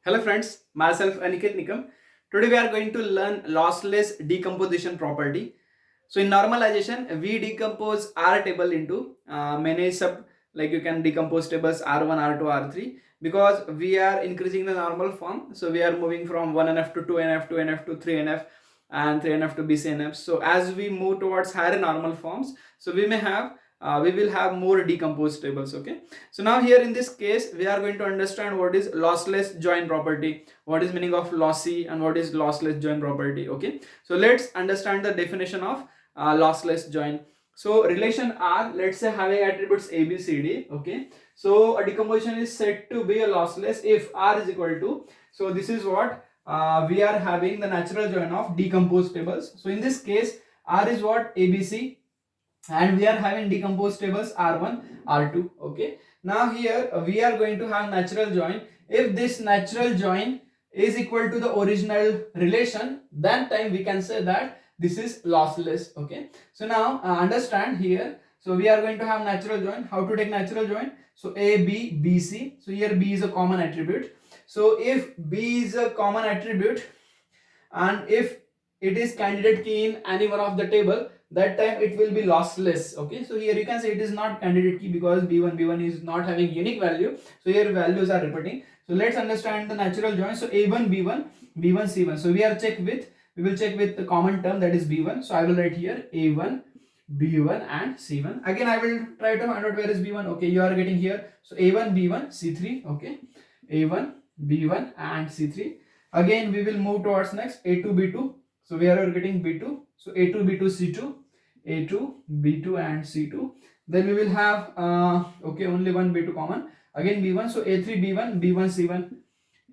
Hello friends, myself Aniket Nikam. Today we are going to learn lossless decomposition property. So in normalization, we decompose R table into many sub, like you can decompose tables R1, R2, R3 because we are increasing the normal form. So we are moving from 1NF to 2NF, 2NF to 3NF and 3NF to BCNF. So as we move towards higher normal forms, so we will have more decomposed tables. Okay, so now here in this case we are going to understand what is lossless join property, what is meaning of lossy, and what is lossless join property. Okay, so let's understand the definition of lossless join. So relation R, let's say having attributes A, B, C, D. Okay, so a decomposition is said to be a lossless if R is equal to, so this is what we are having the natural join of decomposed tables. So in this case R is what, ABC, and we are having decomposed tables R1, R2. Okay, now here we are going to have natural join. If this natural join is equal to the original relation, then time we can say that this is lossless. Okay, so now understand here, so we are going to have natural join. How to take natural join? So A, B, B, C. So here B is a common attribute. So if B is a common attribute and if it is candidate key in any one of the table, that time it will be lossless. Okay, so here you can say it is not candidate key because b1 is not having unique value, so here values are repeating. So let's understand the natural join. So a1 b1 b1 c1, so we will check with the common term, that is b1. So I will write here a1 b1 and c1. Again I will try to find out where is b1. Okay, you are getting here, so a1 b1 c3. Okay, a1 b1 and c3. Again we will move towards next a2 b2. So we are getting b2, so a2 b2 c2, a2 b2 and c2. Then we will have okay, only one b2 common, again b1. So a3 b1 b1 c1,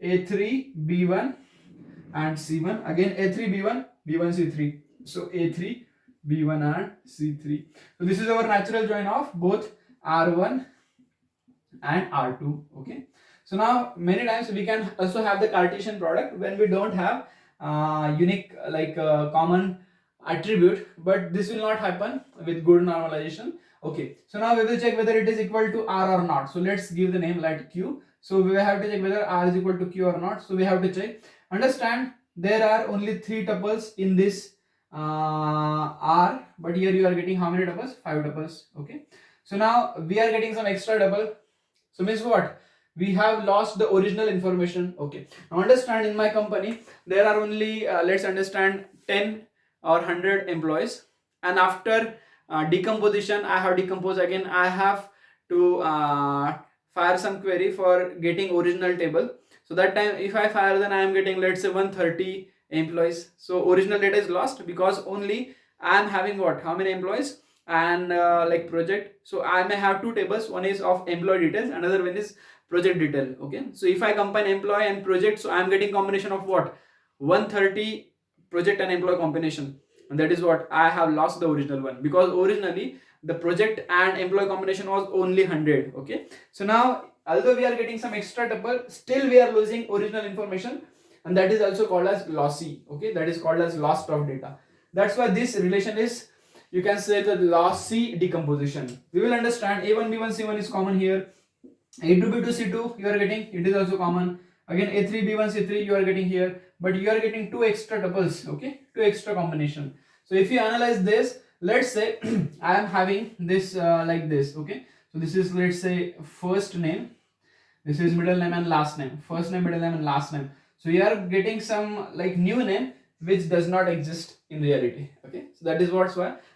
a3 b1 and c1, again a3 b1 b1 c3. So a3 b1 and c3. So this is our natural join of both r1 and r2. Okay, so now many times we can also have the Cartesian product when we don't have unique common attribute, but this will not happen with good normalization. Okay, so now we will check whether it is equal to R or not. So let's give the name like Q. So we have to check whether R is equal to Q or not. So we have to check. Understand, there are only 3 tuples in this R, but here you are getting how many tuples? 5 tuples. Okay, so now we are getting some extra double. So means what? We have lost the original information. Okay, now understand, in my company there are only let's understand 10 or 100 employees, and after decomposition I have decomposed. Again I have to fire some query for getting original table. So that time if I fire, then I am getting, let's say, 130 employees. So original data is lost because only I am having what, how many employees and like project. So I may have 2 tables, one is of employee details, another one is project detail. Okay, so if I combine employee and project, so I am getting combination of what, 130 project and employee combination, and that is what I have lost the original one, because originally the project and employee combination was only 100. Okay, so now although we are getting some extra tuple, still we are losing original information, and that is also called as lossy. Okay, that is called as loss of data. That's why this relation is, you can say, the lossy decomposition. We will understand a1 b1 c1 is common here, a2 b2 c2 you are getting, it is also common. Again a3 b1 c3 you are getting here, but you are getting 2 extra tuples. Okay, 2 extra combination. So if you analyze this, let's say I am having this like this. Okay, so this is, let's say, first name, this is middle name and last name, first name, middle name and last name. So you are getting some like new name which does not exist in reality. Okay, so that is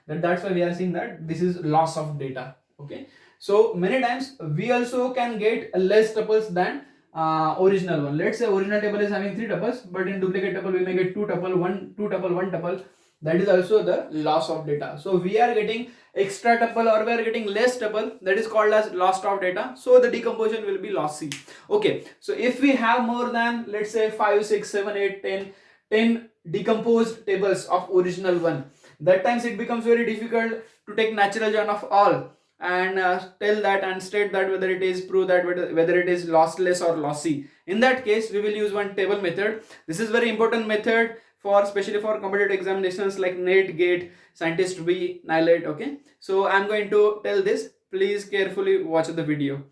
that's why we are seeing that this is loss of data. Okay, so many times we also can get less tuples than original one. Let's say original table is having 3 tuples, but in duplicate tuple we may get 2 tuple, 1 tuple. That is also the loss of data. So we are getting extra tuple or we are getting less tuple, that is called as loss of data. So the decomposition will be lossy. Okay, so if we have more than, let's say, 5 6 7 8 10 decomposed tables of original one, that times it becomes very difficult to take natural join of all and tell that and state that whether it is, prove that whether it is lossless or lossy. In that case we will use one table method. This is very important method for, especially for competitive examinations like NET, GATE, Scientist B, NILET. Okay, so I'm going to tell this, please carefully watch the video.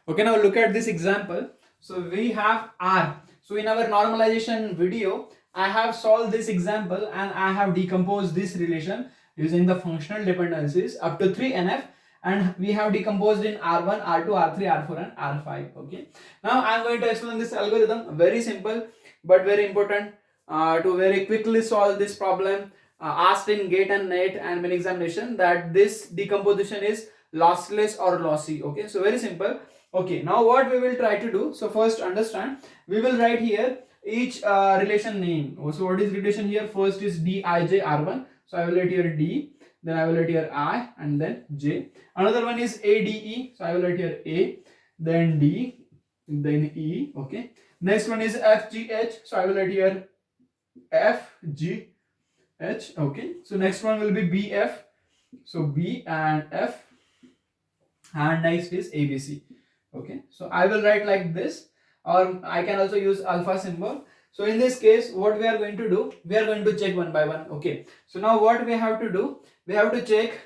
Okay, now look at this example. So we have R. So in our normalization video, I have solved this example and I have decomposed this relation using the functional dependencies up to 3NF, and we have decomposed in R1, R2, R3, R4 and R5. Okay. Now I am going to explain this algorithm. Very simple but very important to very quickly solve this problem asked in GATE and NET and main examination, that this decomposition is lossless or lossy. Okay, so very simple. Okay, now what we will try to do, so first understand, we will write here each relation name. So what is relation here? First is Dij R1, so I will write here D, then I will write here I, and then J. Another one is ADE, so I will write here A, then D, then E. Okay, next one is FGH, so I will write here FGH. Okay, so next one will be BF, so B and F, and next is ABC. Okay, so I will write like this, or I can also use alpha symbol. So in this case, what we are going to do, we are going to check one by one. Okay, so now what we have to do, we have to check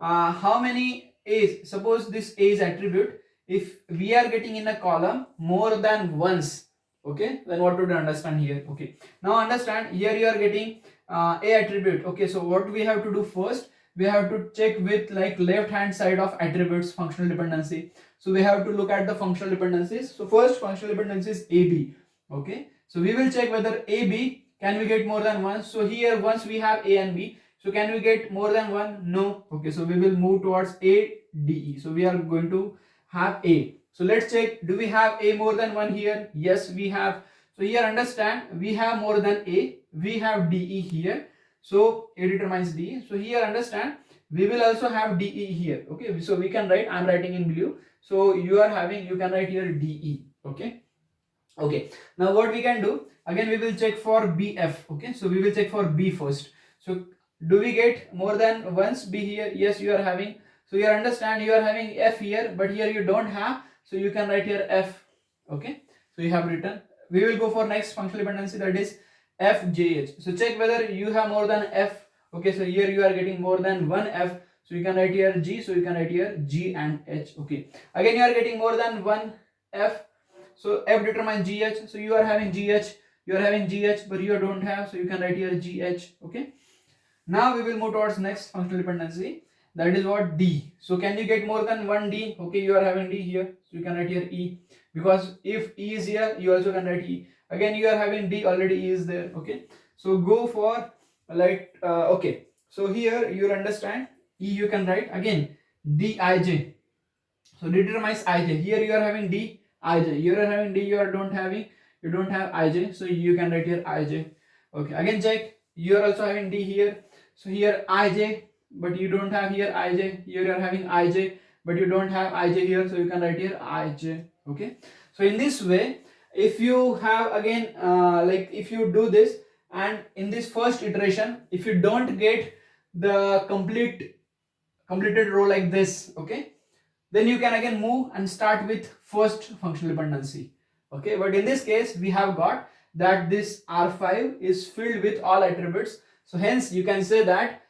how many A's. Suppose this A is attribute, if we are getting in a column more than once, okay, then what would you understand here? Okay, now understand, here you are getting A attribute. Okay, so what we have to do first, we have to check with like left hand side of attributes functional dependency. So we have to look at the functional dependencies. So first functional dependency is AB. Okay, so we will check whether AB, can we get more than one? So here once we have A and B, so can we get more than one? No. Okay, so we will move towards ADE. So we are going to have A. So let's check, do we have A more than one here? Yes, we have. So here understand, we have more than A, we have DE here. So A determines D. So here understand, we will also have DE here. Okay, so we can write, I am writing in blue. So you are having, you can write here DE. Okay. Okay. Now what we can do, again we will check for BF. Okay, so we will check for B first. So do we get more than once B here? Yes, you are having. So you understand, you are having F here, but here you don't have. So you can write here F. Okay. So you have written. We will go for next functional dependency, that is FJH. So check whether you have more than F. Okay, so here you are getting more than one F. So you can write here G. So you can write here G and H. Okay. Again you are getting more than one F. So F determines GH. So you are having GH. You are having GH, but you don't have. So you can write here GH. Okay. Now we will move towards next functional dependency. That is what D. So can you get more than one D? Okay, you are having D here. So you can write here E. Because if E is here, you also can write E. Again, you are having D, already E is there. Okay. So go for like, okay. So here you understand, E you can write again Dij. So D determines Ij. Here you are having D, Ij. You are having D, you don't have Ij. So you can write here Ij. Okay. Again check. You are also having D here. So here Ij, but you don't have here Ij. Here you are having Ij, but you don't have Ij here. So you can write here Ij. Okay. So in this way, if you have again like if you do this, and in this first iteration, if you don't get the completed row like this, okay, then you can again move and start with first functional dependency. Okay, but in this case we have got that this R5 is filled with all attributes, so hence you can say that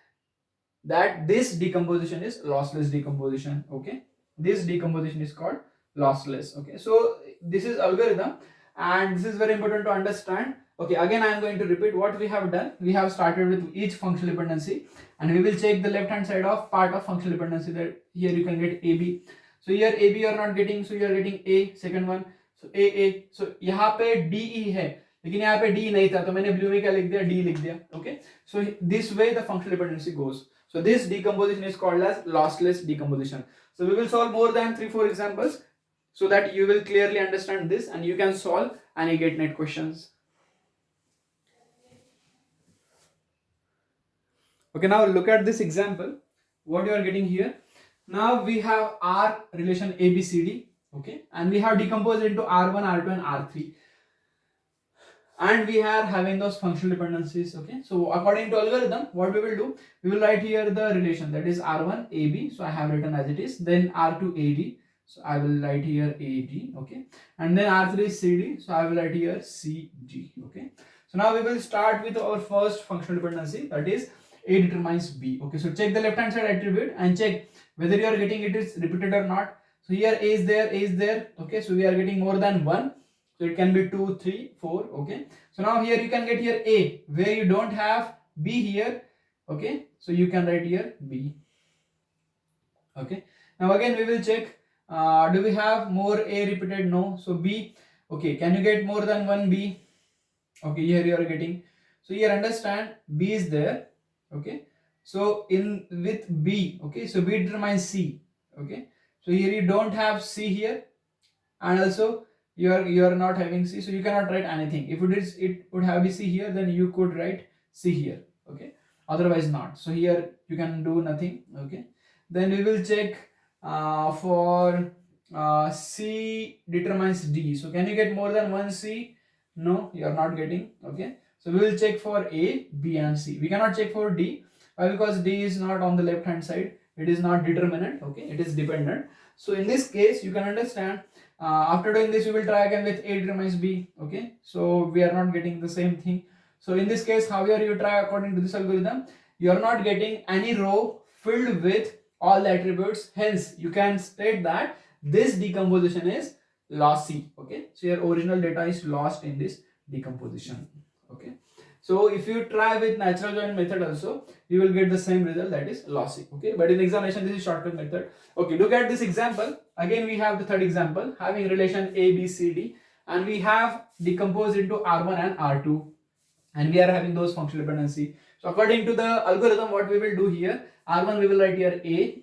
this decomposition is lossless decomposition. Okay, this decomposition is called lossless. Okay, so this is algorithm, and this is very important to understand. Okay, again I am going to repeat what we have done. We have started with each functional dependency, and we will check the left hand side of part of functional dependency, that here you can get AB. So here AB you are not getting, so you are getting A, second one, so AA. So यहाँ पे DE है, लेकिन यहाँ पे D नहीं था, तो मैंने blue में क्या लिख दिया, D लिख दिया. Okay, so this way the functional dependency goes. So this decomposition is called as lossless decomposition. So we will solve more than 3-4 examples, so that you will clearly understand this and you can solve any GATE NET questions. Okay, now look at this example, what you are getting here. Now we have R relation ABCD, okay, and we have decomposed into R1, R2 and R3, and we are having those functional dependencies. Okay, so according to algorithm, what we will do, we will write here the relation, that is R1 AB, so I have written as it is, then R2 AD, so I will write here AD. Okay, and then R3 CD, so I will write here CD. Okay, so now we will start with our first functional dependency, that is A determines B. Okay, so check the left hand side attribute and check whether you are getting it is repeated or not. So here A is there, okay, so we are getting more than 1, so it can be 2, 3, 4, okay. So now here you can get here A, where you don't have B here, okay, so you can write here B, okay. Now again we will check, do we have more A repeated? No. So B, okay, can you get more than one B? Okay, here you are getting, so here understand B is there, okay. So in with B, okay, so B determines C, okay. So here you don't have C here, and also you are not having C, so you cannot write anything. If it would have B C here, then you could write C here, okay, otherwise not. So here you can do nothing, okay. Then we will check for C determines D. So can you get more than one C? No, you are not getting, okay. So we will check for A, B and C. We cannot check for D. Why? Because D is not on the left hand side, it is not determinant, okay, it is dependent. So in this case you can understand, after doing this we will try again with A determines B, okay. So we are not getting the same thing. So in this case, however you try according to this algorithm, you are not getting any row filled with all the attributes, hence you can state that this decomposition is lossy, okay. So your original data is lost in this decomposition, okay. So if you try with natural join method also, you will get the same result, that is lossy, okay. But in examination this is shortcut method, okay. Look at this example. Again we have the third example having relation A, B, C, D, and we have decomposed into R1 and R2, and we are having those functional dependency. So according to the algorithm, what we will do here, R1 we will write here A,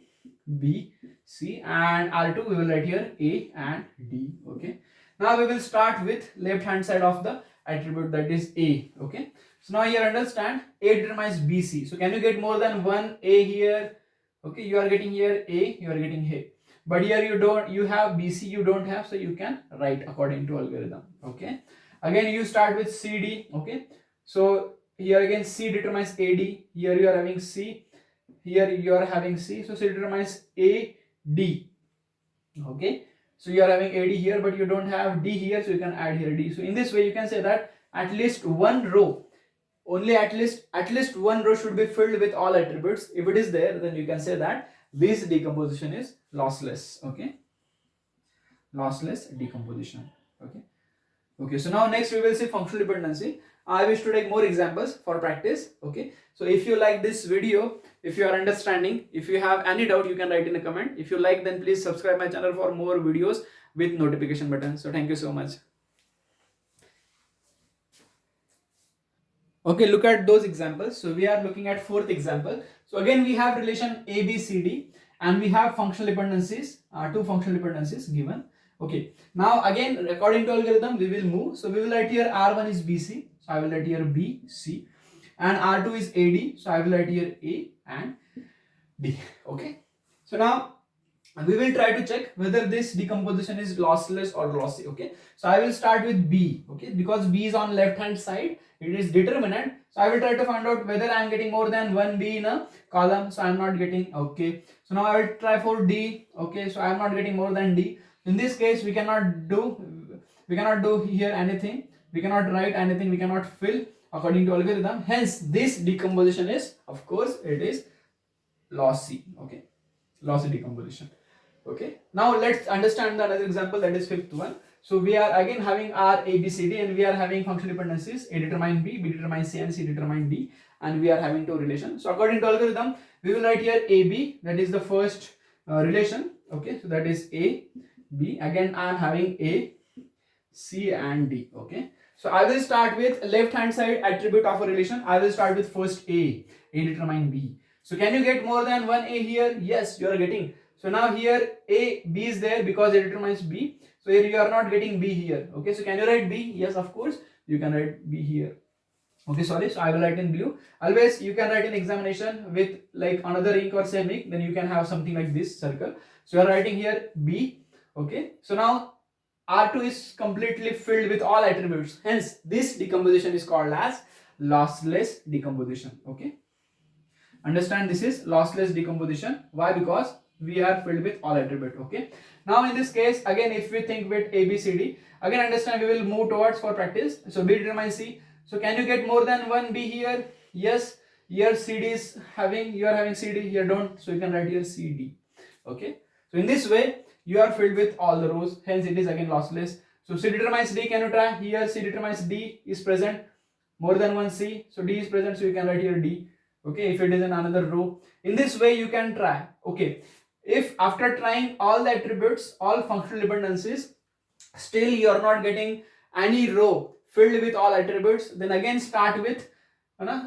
B, C, and R2 we will write here A and D, okay. Now we will start with left hand side of the attribute, that is A, okay. So now here understand A determines BC. So can you get more than one A here? Okay, you are getting here A, you are getting A. But here you don't, you have BC, you don't have, so you can write according to algorithm, okay. Again you start with CD, okay. So here again C determines AD, here you are having C, here you are having C, so C determines AD, okay. So you are having AD here, but you don't have D here, so you can add here D. So in this way you can say that at least one row, only at least one row should be filled with all attributes. If it is there, then you can say that this decomposition is lossless, okay. Lossless decomposition, okay. Okay, so now next we will see functional dependency. I wish to take more examples for practice, okay. So if you like this video, if you are understanding, if you have any doubt, you can write in a comment. If you like, then please subscribe my channel for more videos with notification button. So thank you so much. Okay, look at those examples. So we are looking at fourth example. So again we have relation A, B, C, D, and we have functional dependencies, two functional dependencies given. Okay, now again according to algorithm we will move. So we will write here R1 is BC, so I will write here B, C, and R2 is AD, so I will write here A and D, okay. So now we will try to check whether this decomposition is lossless or lossy, okay. So I will start with B, okay, because B is on left hand side, it is determinant. So I will try to find out whether I am getting more than one B in a column, so I am not getting, okay. So now I will try for D, okay, so I am not getting more than D. In this case we cannot do here anything, we cannot write anything, we cannot fill according to algorithm, hence this decomposition is, of course, it is lossy, okay, lossy decomposition, okay. Now let's understand the another example, that is fifth one. So we are again having R, A, B, C, D, and we are having functional dependencies. A determine B, B determine C, and C determine D, and we are having two relations. So according to algorithm, we will write here AB, that is the first relation, okay. So that is A, B. Again I am having A, C, and D, okay. So I will start with left hand side attribute of a relation. I will start with first A determine B. So can you get more than one A here? Yes, you are getting. So now here A, B is there because it determines B. So here you are not getting B here, okay. So can you write B? Yes, of course you can write B here, okay. Sorry, so I will write in blue. Always you can write in examination with like another ink or same ink, then you can have something like this circle. So you are writing here B, okay. So now R2 is completely filled with all attributes, hence this decomposition is called as lossless decomposition, okay. Understand, this is lossless decomposition. Why? Because we are filled with all attribute, okay. Now in this case, again if we think with A, B, C, D, again understand we will move towards for practice. So B determines C. So can you get more than one B here? Yes. Here CD is having, you are having CD, here don't, so you can write here CD, okay. So in this way you are filled with all the rows, hence it is again lossless. So C determines D, can you try? Here C determines D is present, more than one C, so D is present, so you can write here D. Okay, if it is in another row, in this way you can try. Okay, if after trying all the attributes, all functional dependencies, still you are not getting any row filled with all attributes, then again start with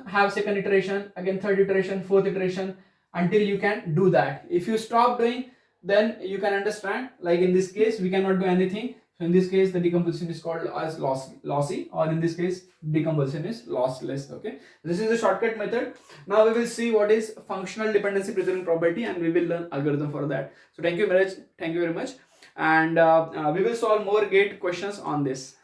have second iteration, again third iteration, fourth iteration, until you can do that. If you stop doing, then you can understand, like in this case we cannot do anything. So in this case the decomposition is called as lossy, or in this case decomposition is lossless. Okay, this is the shortcut method. Now we will see what is functional dependency preserving property, and we will learn algorithm for that. So thank you very much, and we will solve more gate questions on this.